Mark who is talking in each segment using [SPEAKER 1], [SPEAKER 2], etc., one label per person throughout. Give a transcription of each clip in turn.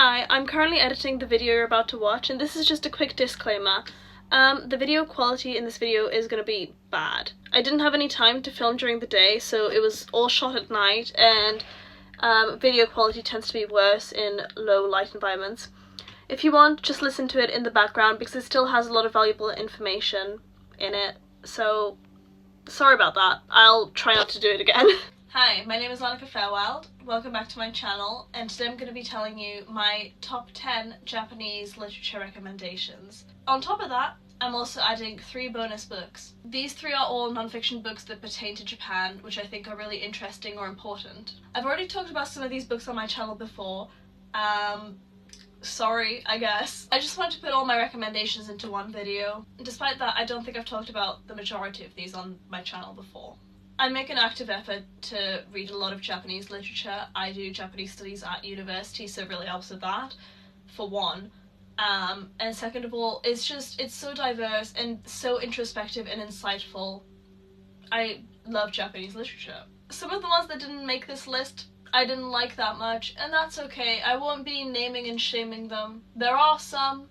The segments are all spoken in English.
[SPEAKER 1] Hi, I'm currently editing the video you're about to watch, and this is just a quick disclaimer. The video quality in this video is going to be bad. I didn't have any time to film during the day, so it was all shot at night, and video quality tends to be worse in low light environments. If you want, just listen to it in the background because it still has a lot of valuable information in it, so sorry about that. I'll try not to do it again. Hi, my name is Monica Fairwild. Welcome back to my channel, and today I'm going to be telling you my top 10 Japanese literature recommendations. On top of that, I'm also adding 3 bonus books. These 3 are all non-fiction books that pertain to Japan, which I think are really interesting or important. I've already talked about some of these books on my channel before. Sorry, I guess. I just wanted to put all my recommendations into one video. Despite that, I don't think I've talked about the majority of these on my channel before. I make an active effort to read a lot of Japanese literature. I do Japanese studies at university, so it really helps with that, for one. And second of all, it's so diverse and so introspective and insightful. I love Japanese literature. Some of the ones that didn't make this list I didn't like that much, and that's okay. I won't be naming and shaming them. There are some,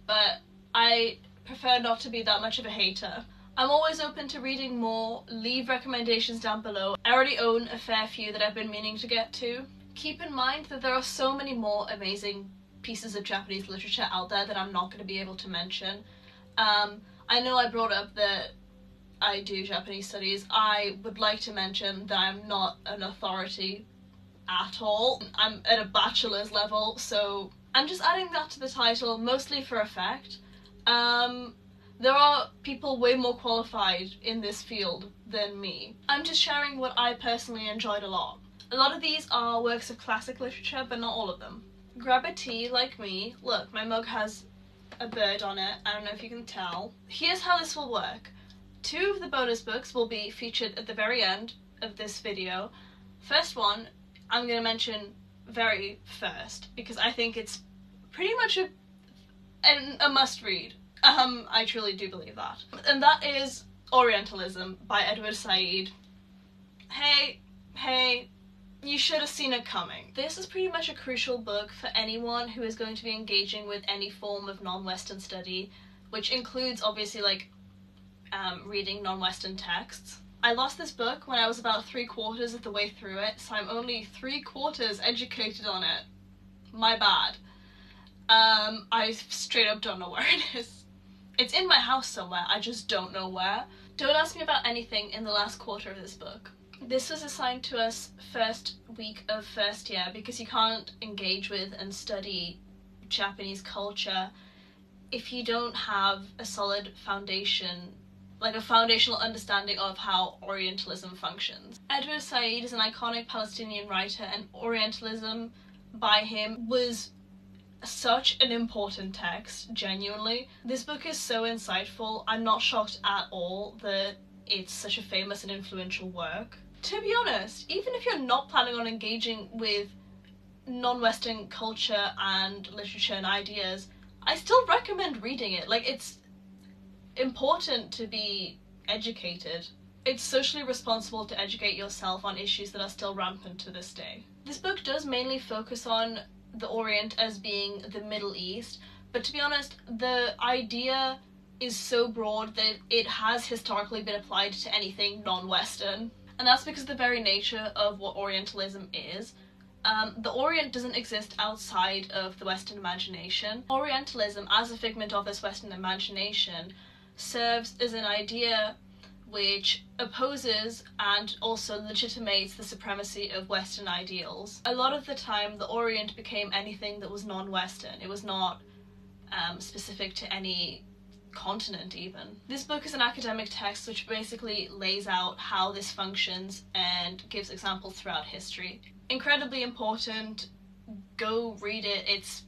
[SPEAKER 1] but I prefer not to be that much of a hater. I'm always open to reading more. Leave recommendations down below. I already own a fair few that I've been meaning to get to. Keep in mind that there are so many more amazing pieces of Japanese literature out there that I'm not going to be able to mention. I know I brought up that I do Japanese studies. I would like to mention that I'm not an authority at all. I'm at a bachelor's level, so I'm just adding that to the title, mostly for effect. There are people way more qualified in this field than me. I'm just sharing what I personally enjoyed a lot. A lot of these are works of classic literature, but not all of them. Grab a tea like me. Look, my mug has a bird on it. I don't know if you can tell. Here's how this will work. 2 of the bonus books will be featured at the very end of this video. First one, I'm going to mention very first, because I think it's pretty much a must-read. I truly do believe that. And that is Orientalism by Edward Said. Hey, you should have seen it coming. This is pretty much a crucial book for anyone who is going to be engaging with any form of non-Western study, which includes obviously like reading non-Western texts. I lost this book when I was about 3/4 of the way through it, so I'm only 3/4 educated on it. My bad. I straight up don't know where it is. It's in my house somewhere, I just don't know where. Don't ask me about anything in the last quarter of this book. This was assigned to us first week of first year because you can't engage with and study Japanese culture if you don't have a solid foundation, like a foundational understanding of how Orientalism functions. Edward Said is an iconic Palestinian writer, and Orientalism by him was such an important text, genuinely. This book is so insightful. I'm not shocked at all that it's such a famous and influential work. To be honest, even if you're not planning on engaging with non-Western culture and literature and ideas, I still recommend reading it. Like, it's important to be educated. It's socially responsible to educate yourself on issues that are still rampant to this day. This book does mainly focus on the Orient as being the Middle East, but to be honest, the idea is so broad that it has historically been applied to anything non-Western, and that's because of the very nature of what Orientalism is. The Orient doesn't exist outside of the Western imagination. Orientalism, as a figment of this Western imagination, serves as an idea which opposes and also legitimates the supremacy of Western ideals. A lot of the time, the Orient became anything that was non-Western. It was not specific to any continent even. This book is an academic text which basically lays out how this functions and gives examples throughout history. Incredibly important. Go read it. It's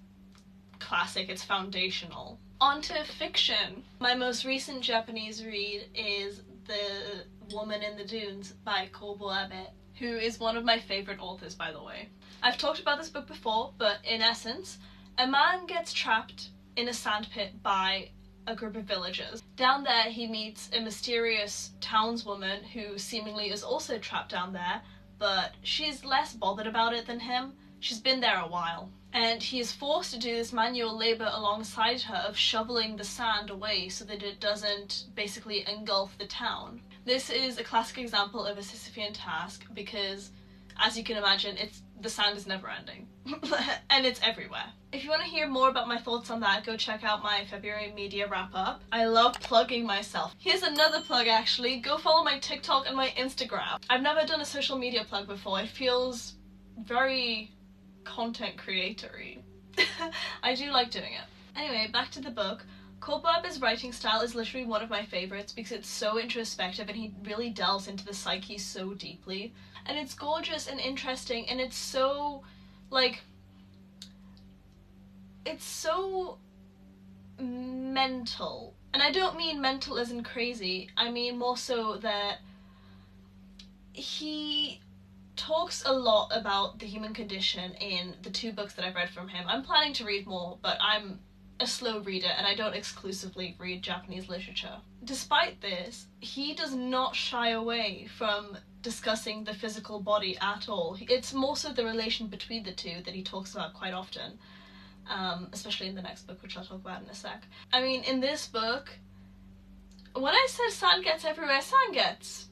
[SPEAKER 1] classic. It's foundational. On to fiction. My most recent Japanese read is The Woman in the Dunes by Kobo Abe, who is one of my favourite authors, by the way. I've talked about this book before, but in essence, a man gets trapped in a sandpit by a group of villagers. Down there he meets a mysterious townswoman who seemingly is also trapped down there, but she's less bothered about it than him. She's been there a while. and he is forced to do this manual labour alongside her of shoveling the sand away so that it doesn't basically engulf the town. This is a classic example of a Sisyphean task because, as you can imagine, the sand is never ending and it's everywhere. If you want to hear more about my thoughts on that, go check out my February media wrap up. I love plugging myself. Here's another plug actually, go follow my TikTok and my Instagram. I've never done a social media plug before, it feels very content creatory. I do like doing it. Anyway, back to the book. Kohlberg's writing style is literally one of my favourites because it's so introspective and he really delves into the psyche so deeply. And it's gorgeous and interesting, and it's so, like, it's so mental. And I don't mean mental as in crazy, I mean more so that he talks a lot about the human condition in the 2 books that I've read from him. I'm planning to read more, but I'm a slow reader and I don't exclusively read Japanese literature. Despite this, he does not shy away from discussing the physical body at all. It's more so the relation between the two that he talks about quite often, especially in the next book, which I'll talk about in a sec. I mean, in this book, when I said sand gets everywhere, sand gets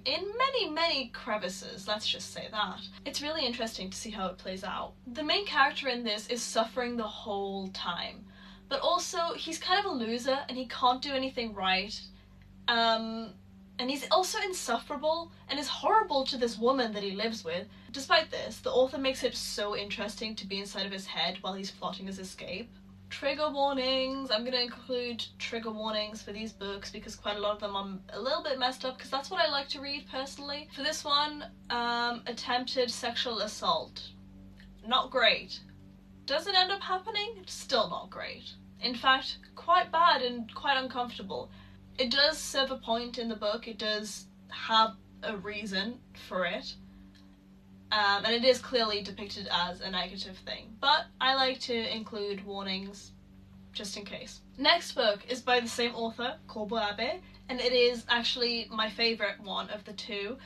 [SPEAKER 1] in many crevices, let's just say that. It's really interesting to see how it plays out. The main character in this is suffering the whole time, but also he's kind of a loser and he can't do anything right, and he's also insufferable and is horrible to this woman that he lives with. Despite this, the author makes it so interesting to be inside of his head while he's plotting his escape. Trigger warnings. I'm going to include trigger warnings for these books because quite a lot of them are a little bit messed up because that's what I like to read personally. For this one, attempted sexual assault. Not great. Does it end up happening? Still not great. In fact, quite bad and quite uncomfortable. It does serve a point in the book, it does have a reason for it, and it is clearly depicted as a negative thing, but I like to include warnings just in case. Next book is by the same author, Kobo Abe, and it is actually my favourite one of the 2,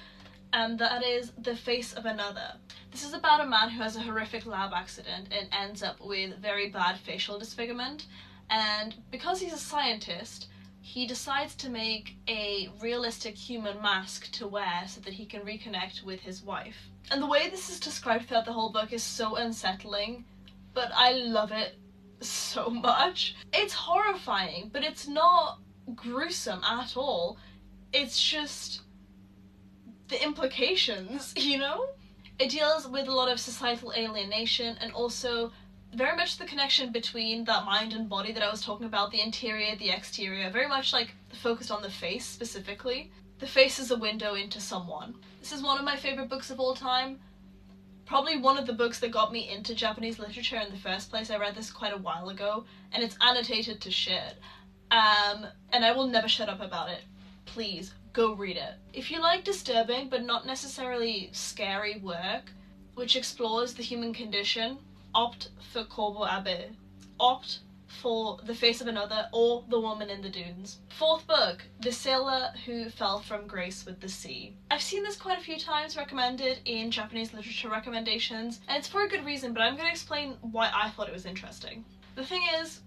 [SPEAKER 1] and that is The Face of Another. This is about a man who has a horrific lab accident and ends up with very bad facial disfigurement, and because he's a scientist, he decides to make a realistic human mask to wear so that he can reconnect with his wife. And the way this is described throughout the whole book is so unsettling, but I love it so much. It's horrifying, but it's not gruesome at all. It's just the implications, you know? It deals with a lot of societal alienation and also very much the connection between that mind and body that I was talking about, the interior, the exterior, very much like focused on the face specifically. The face is a window into someone. This is one of my favourite books of all time. Probably one of the books that got me into Japanese literature in the first place. I read this quite a while ago and it's annotated to shit. And I will never shut up about it. Please, go read it. If you like disturbing but not necessarily scary work, which explores the human condition, opt for Kobo Abe. Opt for The Face of Another or The Woman in the Dunes. 4th book, The Sailor Who Fell from Grace with the Sea. I've seen this quite a few times recommended in Japanese literature recommendations, and it's for a good reason, but I'm going to explain why I thought it was interesting. The thing is,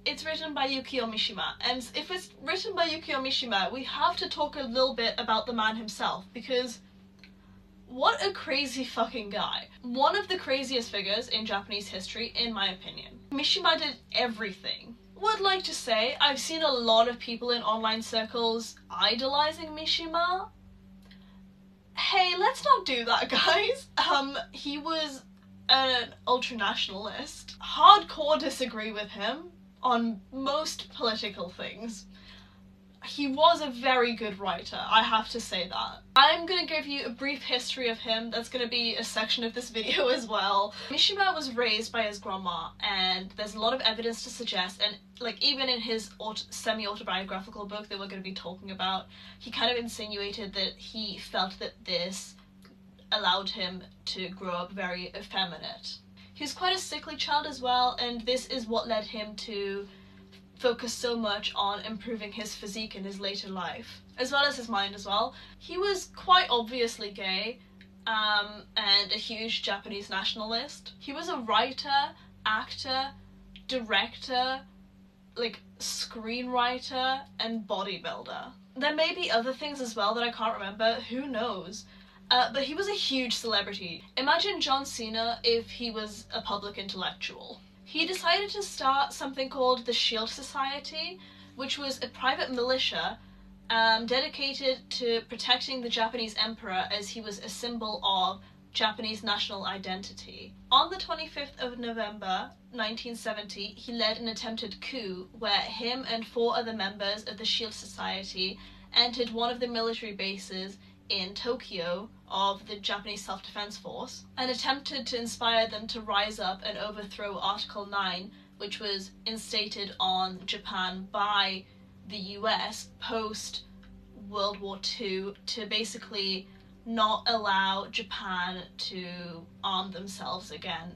[SPEAKER 1] it's written by Yukio Mishima, and if it's written by Yukio Mishima, we have to talk a little bit about the man himself, because what a crazy fucking guy. One of the craziest figures in Japanese history, in my opinion. Mishima did everything. Would like to say, I've seen a lot of people in online circles idolizing Mishima. Hey, let's not do that, guys. He was an ultranationalist. Hardcore disagree with him on most political things. He was a very good writer, I have to say that. I'm gonna give you a brief history of him. That's gonna be a section of this video as well. Mishima was raised by his grandma, and there's a lot of evidence to suggest, and like even in his semi-autobiographical book that we're gonna be talking about, he kind of insinuated that he felt that this allowed him to grow up very effeminate. He was quite a sickly child as well, and this is what led him to focus so much on improving his physique in his later life, as well as his mind as well. He was quite obviously gay, and a huge Japanese nationalist. He was a writer, actor, director, like screenwriter, and bodybuilder. There may be other things as well that I can't remember, who knows? But he was a huge celebrity. Imagine John Cena if he was a public intellectual. He decided to start something called the Shield Society, which was a private militia dedicated to protecting the Japanese emperor, as he was a symbol of Japanese national identity. On the 25th of November 1970, he led an attempted coup where him and 4 other members of the Shield Society entered one of the military bases in Tokyo of the Japanese Self-Defense Force and attempted to inspire them to rise up and overthrow Article 9, which was instated on Japan by the US post World War II to basically not allow Japan to arm themselves again,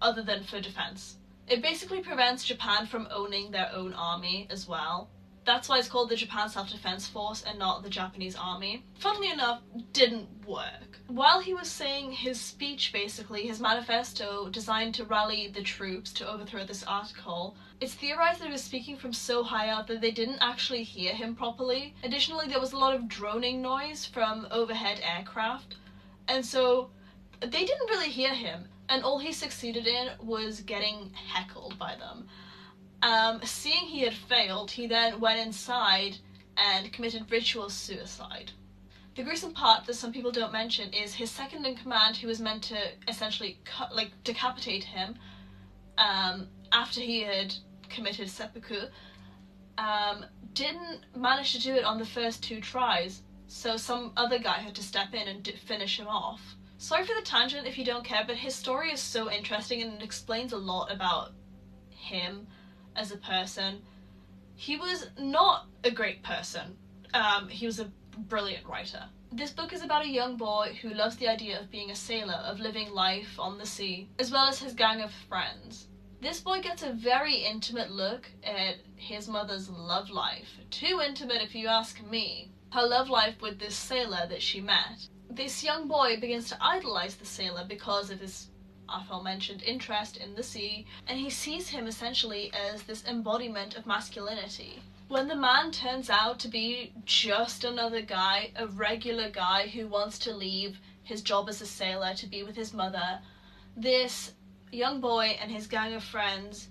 [SPEAKER 1] other than for defense. It basically prevents Japan from owning their own army as well. That's why it's called the Japan Self-Defense Force and not the Japanese army. Funnily enough, didn't work. While he was saying his speech, basically, his manifesto designed to rally the troops to overthrow this article, it's theorized that he was speaking from so high up that they didn't actually hear him properly. Additionally, there was a lot of droning noise from overhead aircraft, and so they didn't really hear him, and all he succeeded in was getting heckled by them. Seeing he had failed, he then went inside and committed ritual suicide. The gruesome part that some people don't mention is his second in command, who was meant to essentially decapitate him after he had committed seppuku, didn't manage to do it on the first 2 tries, so some other guy had to step in and finish him off. Sorry for the tangent if you don't care, but his story is so interesting and it explains a lot about him as a person. He was not a great person. He was a brilliant writer. This book is about a young boy who loves the idea of being a sailor, of living life on the sea, as well as his gang of friends. This boy gets a very intimate look at his mother's love life. Too intimate if you ask me. Her love life with this sailor that she met. This young boy begins to idolize the sailor because of his aforementioned interest in the sea, and he sees him essentially as this embodiment of masculinity. When the man turns out to be just another guy, a regular guy who wants to leave his job as a sailor to be with his mother, this young boy and his gang of friends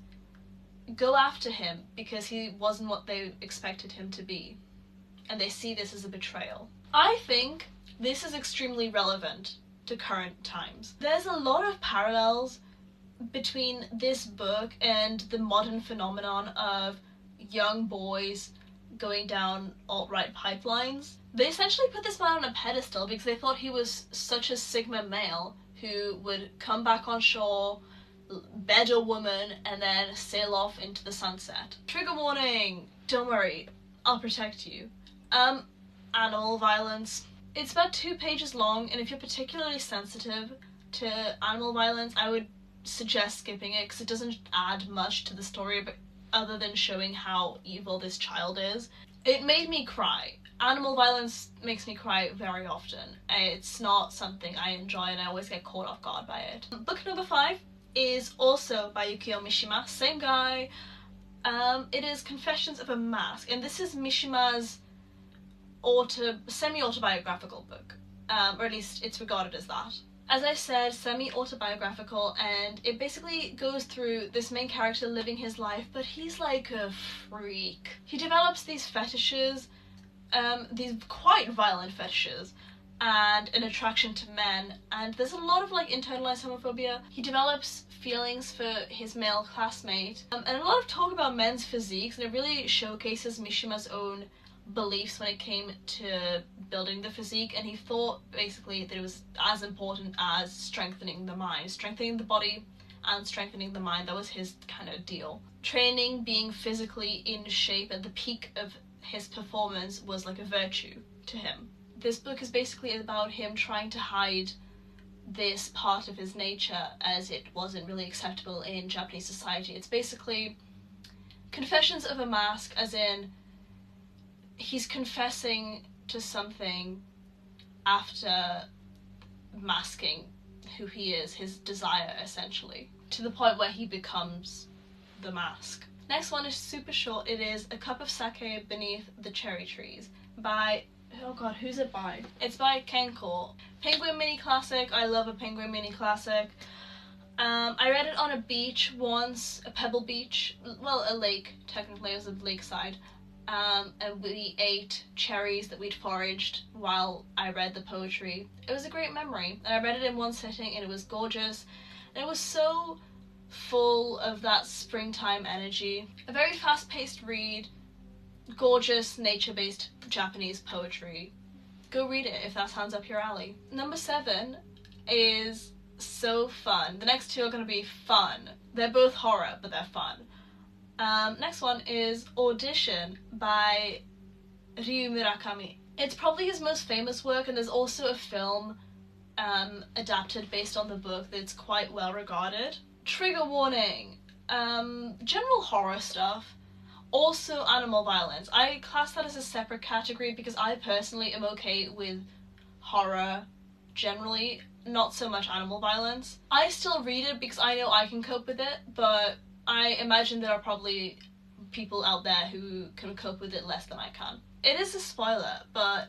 [SPEAKER 1] go after him because he wasn't what they expected him to be, and they see this as a betrayal. I think this is extremely relevant to current times. There's a lot of parallels between this book and the modern phenomenon of young boys going down alt-right pipelines. They essentially put this man on a pedestal because they thought he was such a sigma male who would come back on shore, bed a woman, and then sail off into the sunset. Trigger warning! Don't worry, I'll protect you. Animal violence. It's about 2 pages long, and if you're particularly sensitive to animal violence, I would suggest skipping it because it doesn't add much to the story but other than showing how evil this child is. It made me cry. Animal violence makes me cry very often. It's not something I enjoy and I always get caught off guard by it. Book number 5 is also by Yukio Mishima, same guy. It is Confessions of a Mask, and this is Mishima's semi-autobiographical book, or at least it's regarded as that. As I said, semi-autobiographical, and it basically goes through this main character living his life, but he's like a freak. He develops these fetishes, these quite violent fetishes, and an attraction to men, and there's a lot of like internalized homophobia. He develops feelings for his male classmate, and a lot of talk about men's physiques, and it really showcases Mishima's own beliefs when it came to building the physique, and he thought basically that it was as important as strengthening the mind. Strengthening the body and strengthening the mind, that was his kind of deal. Training, being physically in shape at the peak of his performance was like a virtue to him. This book is basically about him trying to hide this part of his nature as it wasn't really acceptable in Japanese society. It's basically Confessions of a Mask, as in he's confessing to something after masking who he is, his desire essentially, to the point where he becomes the mask. Next one is super short. It is A Cup of Sake Beneath the Cherry Trees by, oh god, who's it by? It's by Kenko. Penguin mini classic. I love a penguin mini classic. I read it on a beach once, a pebble beach, well, a lake, technically it was a lakeside, and we ate cherries that we'd foraged while I read the poetry. It was a great memory, and I read it in one sitting, and it was gorgeous, and it was so full of that springtime energy. A very fast-paced read, gorgeous nature-based Japanese poetry. Go read it if that sounds up your alley. Number 7 is so fun. The next two are going to be fun. They're both horror, but they're fun. Next one is Audition by Ryu Murakami. It's probably his most famous work, and there's also a film adapted based on the book that's quite well regarded. Trigger warning, general horror stuff, also animal violence. I class that as a separate category because I personally am okay with horror generally, not so much animal violence. I still read it because I know I can cope with it, but I imagine there are probably people out there who can cope with it less than I can. It is a spoiler, but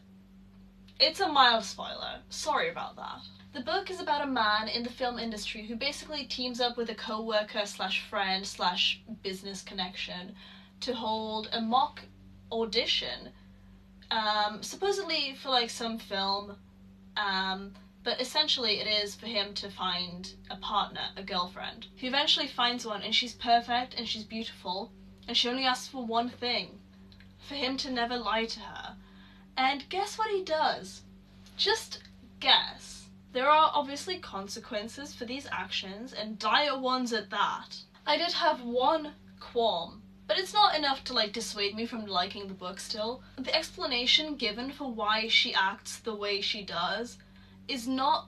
[SPEAKER 1] it's a mild spoiler. Sorry about that. The book is about a man in the film industry who basically teams up with a co-worker slash friend slash business connection to hold a mock audition, supposedly for like some film, but essentially it is for him to find a partner, a girlfriend. He eventually finds one, and she's perfect and she's beautiful, and she only asks for one thing: for him to never lie to her. And guess what he does? Just guess. There are obviously consequences for these actions, and dire ones at that. I did have one qualm, but it's not enough to like dissuade me from liking the book still. The explanation given for why she acts the way she does is not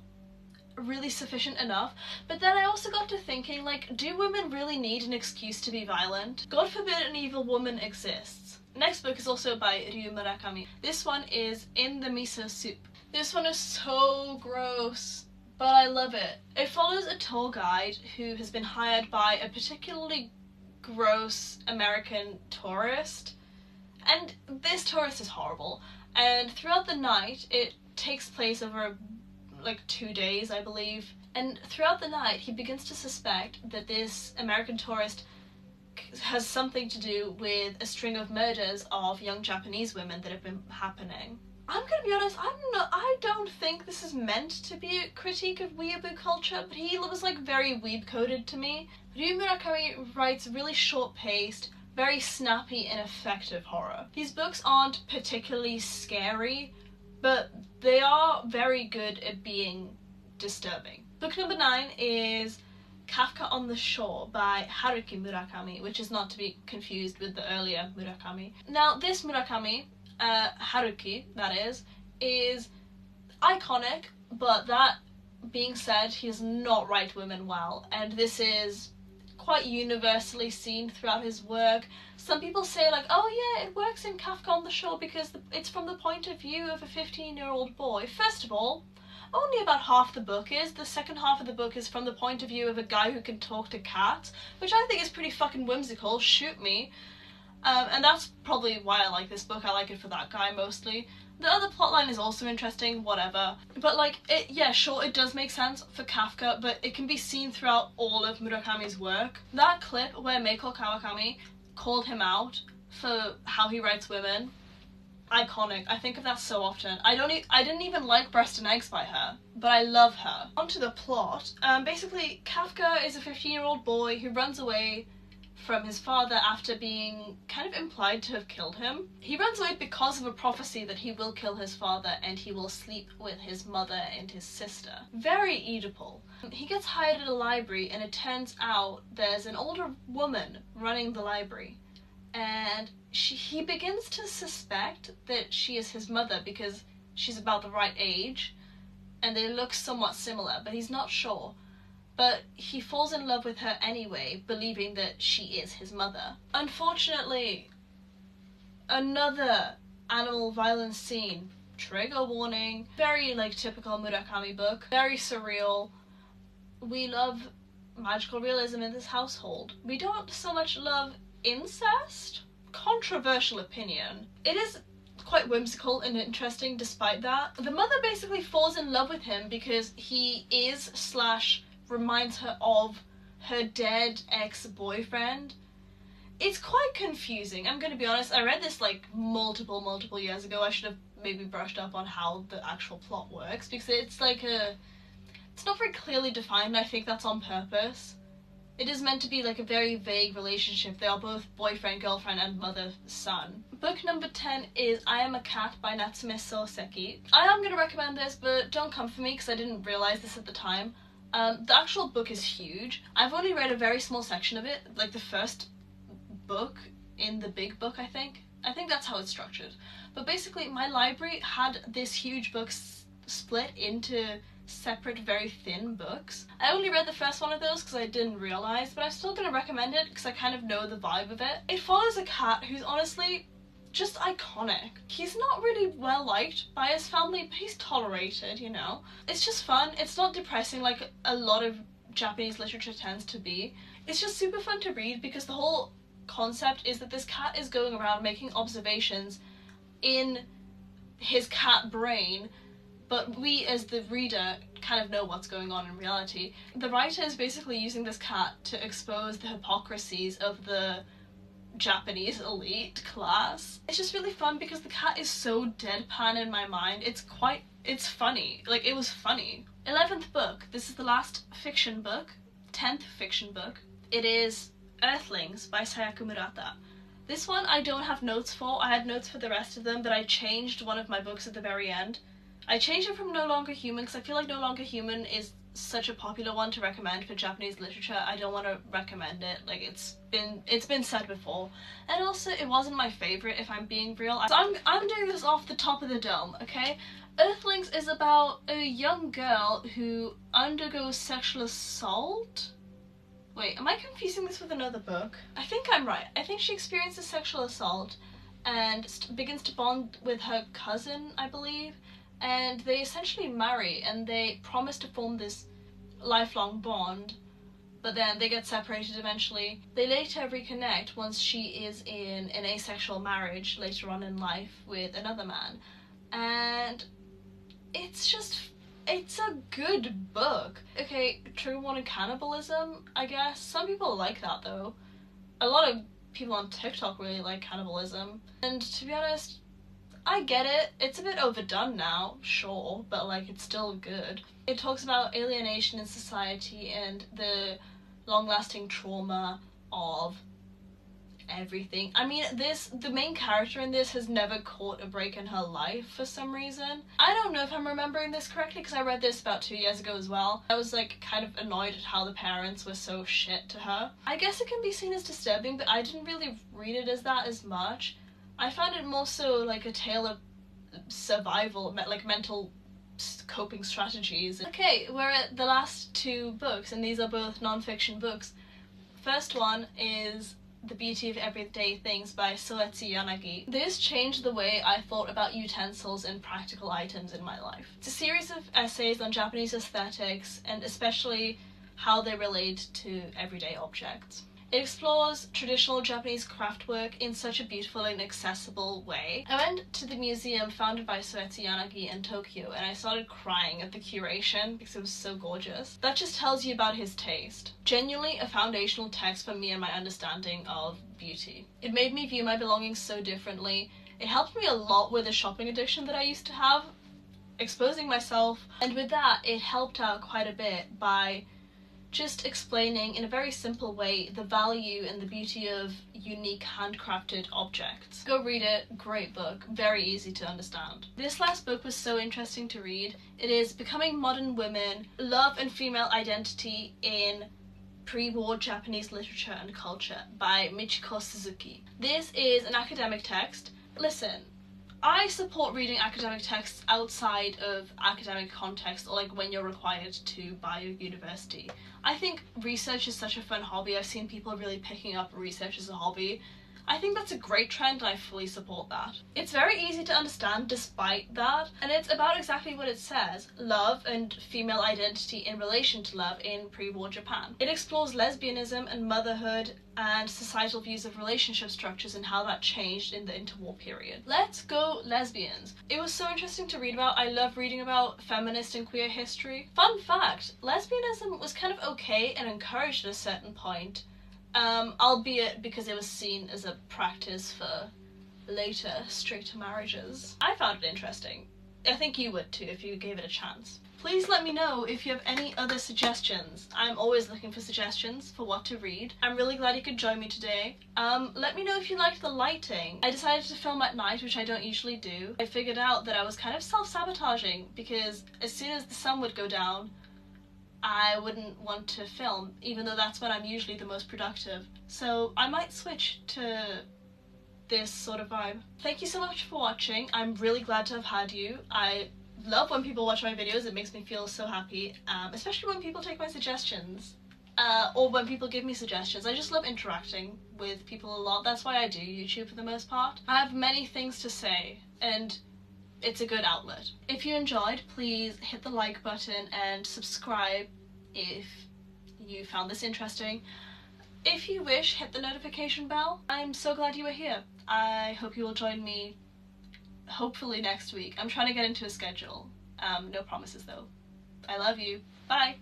[SPEAKER 1] really sufficient enough. But then I also got to thinking, like, do women really need an excuse to be violent? God forbid an evil woman exists. Next book is also by Ryu Murakami. This one is In the Miso Soup. This one is so gross, but I love it. It follows a tour guide who has been hired by a particularly gross American tourist, and this tourist is horrible, and throughout the night, it takes place over like 2 days, I believe, and throughout the night he begins to suspect that this American tourist has something to do with a string of murders of young Japanese women that have been happening. I'm gonna be honest, I don't think this is meant to be a critique of weeaboo culture, but he was like very weeb-coded to me. Ryu Murakami writes really short-paced, very snappy and effective horror. These books aren't particularly scary, but they are very good at being disturbing. Book number 9 is Kafka on the Shore by Haruki Murakami, which is not to be confused with the earlier Murakami. Now, this Murakami, Haruki, that is iconic, but that being said, he does not write women well, and this is quite universally seen throughout his work. Some people say like, oh yeah, it works in Kafka on the Shore because it's from the point of view of a 15-year-old boy. First of all, only about half the book is. The second half of the book is from the point of view of a guy who can talk to cats, which I think is pretty fucking whimsical, shoot me. And that's probably why I like this book. I like it for that guy mostly. The other plotline is also interesting, whatever. But like, yeah, sure, it does make sense for Kafka, but it can be seen throughout all of Murakami's work. That clip where Meiko Kawakami called him out for how he writes women, iconic. I think of that so often. I didn't even like Breast and Eggs by her, but I love her. On to the plot. Basically, Kafka is a 15-year-old boy who runs away from his father after being kind of implied to have killed him. He runs away because of a prophecy that he will kill his father and he will sleep with his mother and his sister. Very Oedipal. He gets hired at a library, and it turns out there's an older woman running the library, and he begins to suspect that she is his mother because she's about the right age and they look somewhat similar, but he's not sure. But he falls in love with her anyway, believing that she is his mother. Unfortunately, another animal violence scene trigger warning. Very like typical Murakami book, very surreal. We love magical realism in this household. We don't so much love incest. Controversial opinion. It is quite whimsical and interesting despite that. The mother basically falls in love with him because he is / reminds her of her dead ex-boyfriend. It's quite confusing, I'm gonna be honest. I read this like multiple years ago. I should have maybe brushed up on how the actual plot works because it's like it's not very clearly defined. I think that's on purpose. It is meant to be like a very vague relationship. They are both boyfriend, girlfriend, and mother, son. Book number 10 is I Am a Cat by Natsume Soseki. I am going to recommend this, but don't come for me because I didn't realise this at the time. The actual book is huge. I've only read a very small section of it, like the first book in the big book, I think. I think that's how it's structured. But basically, my library had this huge book split into separate, very thin books. I only read the first one of those because I didn't realise, but I'm still going to recommend it because I kind of know the vibe of it. It follows a cat who's honestly just iconic. He's not really well liked by his family, but he's tolerated, you know. It's just fun. It's not depressing like a lot of Japanese literature tends to be. It's just super fun to read because the whole concept is that this cat is going around making observations in his cat brain, but we as the reader kind of know what's going on in reality. The writer is basically using this cat to expose the hypocrisies of the Japanese elite class. It's just really fun because the cat is so deadpan in my mind. It's funny. Like, it was funny. 11th book. This is the last fiction book. 10th fiction book. It is Earthlings by Sayaka Murata. This one I don't have notes for. I had notes for the rest of them, but I changed one of my books at the very end. I changed it from No Longer Human because I feel like No Longer Human is such a popular one to recommend for Japanese literature. I don't want to recommend it. Like, it's been said before. And also, it wasn't my favourite, if I'm being real. So I'm doing this off the top of the dome, okay? Earthlings is about a young girl who undergoes sexual assault? Wait, am I confusing this with another book? I think I'm right. I think she experiences sexual assault and begins to bond with her cousin, I believe. And they essentially marry and they promise to form this lifelong bond, but then they get separated eventually. They later reconnect once she is in an asexual marriage later on in life with another man. And it's a good book. Okay, trigger warning cannibalism, I guess. Some people like that though. A lot of people on TikTok really like cannibalism. And to be honest, I get it. It's a bit overdone now, sure, but like it's still good. It talks about alienation in society and the long-lasting trauma of everything. I mean, the main character in this has never caught a break in her life for some reason. I don't know if I'm remembering this correctly because I read this about 2 years ago as well. I was like kind of annoyed at how the parents were so shit to her. I guess it can be seen as disturbing, but I didn't really read it as that as much. I found it more so like a tale of survival, like mental coping strategies. Okay, we're at the last 2 books, and these are both non-fiction books. First one is The Beauty of Everyday Things by Soetsu Yanagi. This changed the way I thought about utensils and practical items in my life. It's a series of essays on Japanese aesthetics, and especially how they relate to everyday objects. It explores traditional Japanese craftwork in such a beautiful and accessible way. I went to the museum founded by Soetsu Yanagi in Tokyo and I started crying at the curation because it was so gorgeous. That just tells you about his taste. Genuinely a foundational text for me and my understanding of beauty. It made me view my belongings so differently. It helped me a lot with a shopping addiction that I used to have, exposing myself, and with that it helped out quite a bit by just explaining in a very simple way the value and the beauty of unique handcrafted objects. Go read it, great book, very easy to understand. This last book was so interesting to read. It is Becoming Modern Women, Love and Female Identity in Pre-War Japanese Literature and Culture by Michiko Suzuki. This is an academic text. Listen, I support reading academic texts outside of academic context, or like when you're required to by your university. I think research is such a fun hobby. I've seen people really picking up research as a hobby. I think that's a great trend and I fully support that. It's very easy to understand despite that, and it's about exactly what it says, love and female identity in relation to love in pre-war Japan. It explores lesbianism and motherhood and societal views of relationship structures and how that changed in the interwar period. Let's go lesbians. It was so interesting to read about. I love reading about feminist and queer history. Fun fact, lesbianism was kind of okay and encouraged at a certain point, albeit because it was seen as a practice for later straighter marriages. I found it interesting. I think you would too if you gave it a chance. Please let me know if you have any other suggestions. I'm always looking for suggestions for what to read. I'm really glad you could join me today. Let me know if you liked the lighting. I decided to film at night, which I don't usually do. I figured out that I was kind of self-sabotaging because as soon as the sun would go down, I wouldn't want to film, even though that's when I'm usually the most productive. So I might switch to this sort of vibe. Thank you so much for watching. I'm really glad to have had you. I love when people watch my videos. It makes me feel so happy, especially when people take my suggestions, or when people give me suggestions. I just love interacting with people a lot. That's why I do YouTube for the most part. I have many things to say, and it's a good outlet. If you enjoyed, please hit the like button and subscribe if you found this interesting. If you wish, hit the notification bell. I'm so glad you were here. I hope you will join me hopefully next week. I'm trying to get into a schedule. No promises though. I love you. Bye!